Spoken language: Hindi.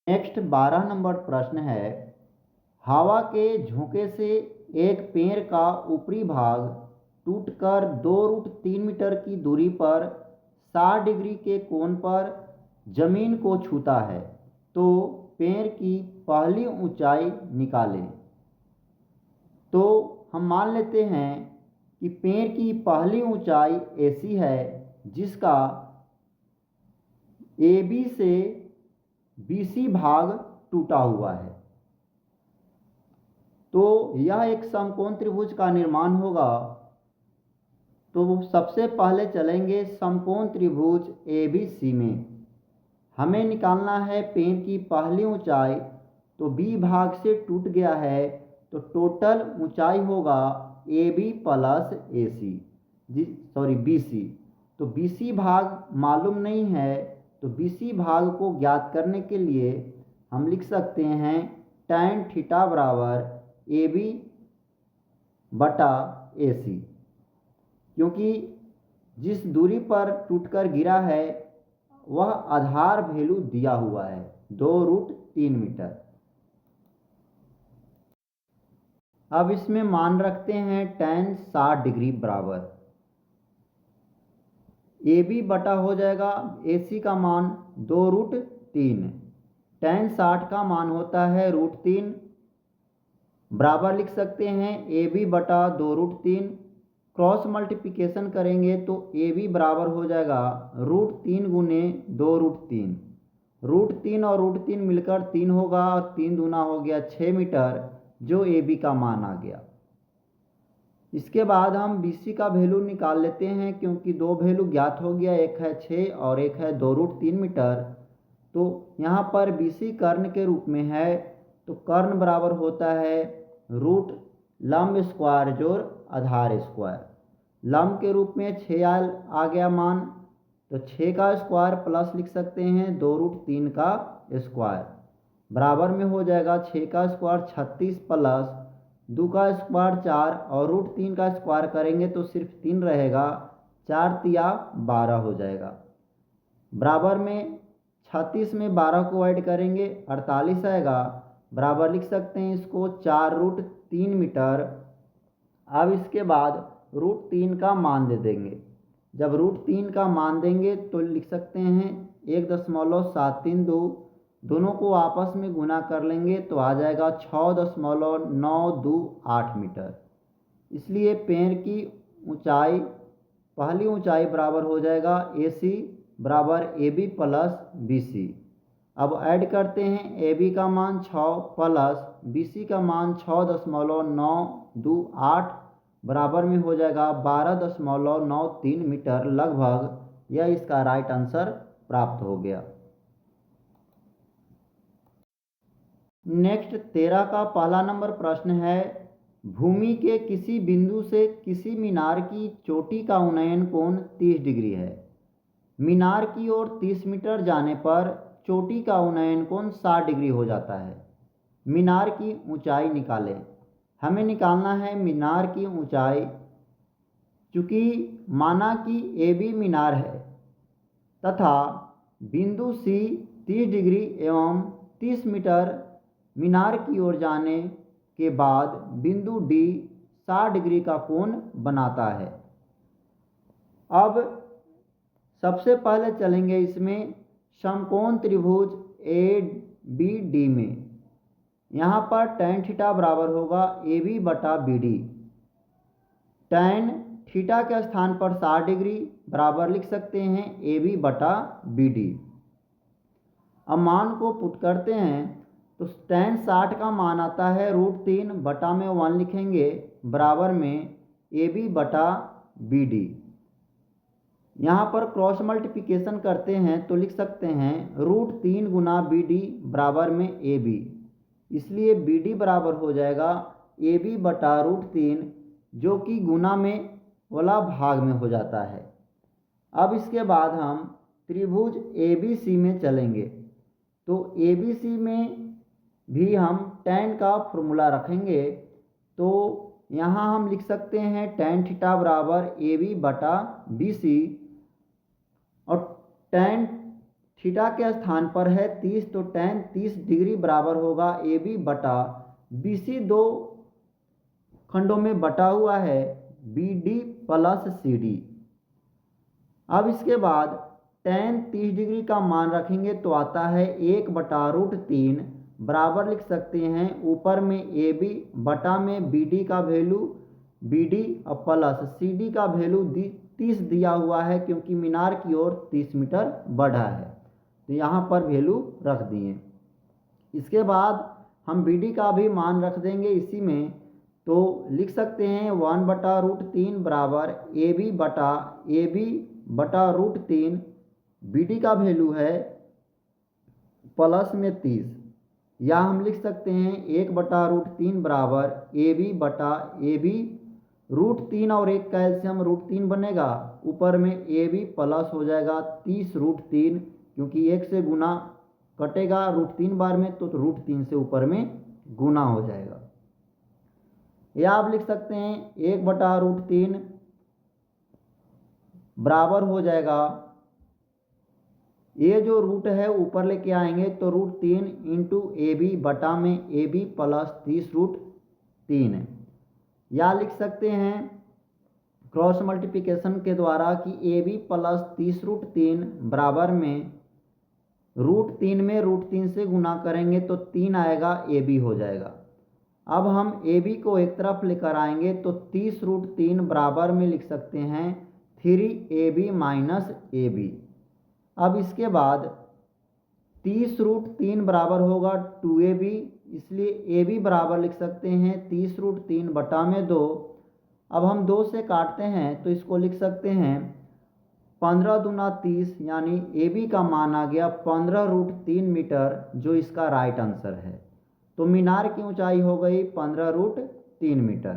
नेक्स्ट 12 नंबर प्रश्न है, हवा के झोंके से एक पेड़ का ऊपरी भाग टूटकर 2√3 मीटर की दूरी पर 60 डिग्री के कोण पर जमीन को छूता है, तो पेड़ की पहली ऊंचाई निकालें। तो हम मान लेते हैं कि पेड़ की पहली ऊंचाई ऐसी है जिसका AB से BC भाग टूटा हुआ है। तो यह एक समकोण त्रिभुज का निर्माण होगा। तो सबसे पहले चलेंगे समकोण त्रिभुज ABC में। हमें निकालना है पेड़ की पहली ऊंचाई। तो B भाग से टूट गया है, तो टोटल ऊंचाई होगा AB प्लस AC BC। तो BC भाग मालूम नहीं है, तो BC भाग को ज्ञात करने के लिए हम लिख सकते हैं tan थीटा बराबर AB बटा AC, क्योंकि जिस दूरी पर टूटकर गिरा है वह आधार वैल्यू दिया हुआ है 2√3 मीटर। अब इसमें मान रखते हैं tan 60 डिग्री बराबर AB बटा हो जाएगा AC का मान 2√3। tan 60 का मान होता है √3, बराबर लिख सकते हैं AB बटा 2√3। क्रॉस मल्टीप्लिकेशन करेंगे तो AB बराबर हो जाएगा √3 गुने 2√3। √3 और √3 मिलकर 3 होगा और 3 दूना हो गया 6 मीटर, जो AB का मान आ गया। इसके बाद हम BC का वैल्यू निकाल लेते हैं, क्योंकि दो वैल्यू ज्ञात हो गया, एक है 6 और एक है 2√3 मीटर। तो यहाँ पर BC कर्ण के रूप में है, तो कर्ण बराबर होता है रूट लंब स्क्वायर जोड़ आधार स्क्वायर। लंब के रूप में 6 आ गया मान, तो 6 का स्क्वायर प्लस लिख सकते हैं 2√3 का स्क्वायर, बराबर में हो जाएगा 6 का स्क्वायर 36 प्लस 2 का स्क्वायर 4 और √3 का स्क्वायर करेंगे तो सिर्फ 3 रहेगा, 4 तिया 12 हो जाएगा। बराबर में 36 में 12 को ऐड करेंगे 48 आएगा, बराबर लिख सकते हैं इसको 4√3 मीटर। अब इसके बाद √3 का मान दे देंगे। जब √3 का मान देंगे तो लिख सकते हैं 1.732, दोनों को आपस में गुना कर लेंगे तो आ जाएगा 6.928 मीटर। इसलिए पेड़ की ऊंचाई पहली ऊंचाई बराबर हो जाएगा AC बराबर AB प्लस BC। अब ऐड करते हैं AB का मान 6 प्लस BC का मान 6.928, बराबर में हो जाएगा 12.93 मीटर लगभग। यह इसका राइट आंसर प्राप्त हो गया। नेक्स्ट 13 का पहला नंबर प्रश्न है, भूमि के किसी बिंदु से किसी मीनार की चोटी का उन्नयन कोण 30 डिग्री है। मीनार की ओर 30 मीटर जाने पर चोटी का उन्नयन कोण 60 डिग्री हो जाता है। मीनार की ऊंचाई निकालें। हमें निकालना है मीनार की ऊंचाई। चूँकि माना कि AB मीनार है तथा बिंदु C 30 डिग्री एवं 30 मीटर मीनार की ओर जाने के बाद बिंदु D 60 डिग्री का कोण बनाता है। अब सबसे पहले चलेंगे इसमें समकोण त्रिभुज ABD में। यहाँ पर tan थीटा बराबर होगा AB बटा BD। tan थीटा के स्थान पर 60 डिग्री बराबर लिख सकते हैं AB बटा BD। अब मान को पुट करते हैं तो tan 60 का मान आता है √3 बटा में 1 लिखेंगे, बराबर में AB बटा BD। यहाँ पर क्रॉस मल्टीप्लिकेशन करते हैं तो लिख सकते हैं √3 गुना BD बराबर में AB। इसलिए BD बराबर हो जाएगा AB बटा √3, जो कि गुना में वाला भाग में हो जाता है। अब इसके बाद हम त्रिभुज ABC में चलेंगे। तो ABC में भी हम tan का फॉर्मूला रखेंगे। तो यहाँ हम लिख सकते हैं tan थीटा बराबर AB बटा BC, और tan थीटा के स्थान पर है 30, तो tan 30 डिग्री बराबर होगा ए बी बटा बी सी, दो खंडों में बटा हुआ है B D plus C D. अब इसके बाद tan 30 डिग्री का मान रखेंगे तो आता है 1/√3 बराबर लिख सकते हैं ऊपर में ए बी बटा में बी डी का वैल्यू बी डी और प्लस सी डी का वैल्यू 30 दिया हुआ है, क्योंकि मीनार की ओर 30 मीटर बढ़ा है, तो यहाँ पर वैल्यू रख दिए। इसके बाद हम बी डी का भी मान रख देंगे इसी में, तो लिख सकते हैं 1/√3 बराबर ए बी बटा√3, बी डी का वैल्यू है प्लस में 30, या हम लिख सकते हैं 1/√3 बराबर ए बी √3 और 1 का एलसीएम √3 बनेगा, ऊपर में ए बी प्लस हो जाएगा 30√3, क्योंकि 1 से गुना कटेगा √3 बार में, तो √3 से ऊपर में गुना हो जाएगा। या आप लिख सकते हैं 1/√3 बराबर हो जाएगा, ये जो रूट है ऊपर लेके आएंगे तो √3 इंटू ए बी बटा में ए बी प्लस 30√3 है। या लिख सकते हैं क्रॉस मल्टीप्लिकेशन के द्वारा कि ए बी प्लस 30√3 बराबर में √3 में √3 से गुना करेंगे तो 3 आएगा, ए बी हो जाएगा। अब हम ए बी को एक तरफ लेकर आएंगे तो 30√3 बराबर में लिख सकते हैं 3ab माइनस ए बी। अब इसके बाद 30√3 बराबर होगा 2ab, इसलिए ए बी बराबर लिख सकते हैं 30√3 बटा में 2। अब हम 2 से काटते हैं तो इसको लिख सकते हैं 15 दूना 30, यानी ए बी का मान आ गया 15√3 मीटर, जो इसका राइट आंसर है। तो मीनार की ऊंचाई हो गई 15√3 मीटर।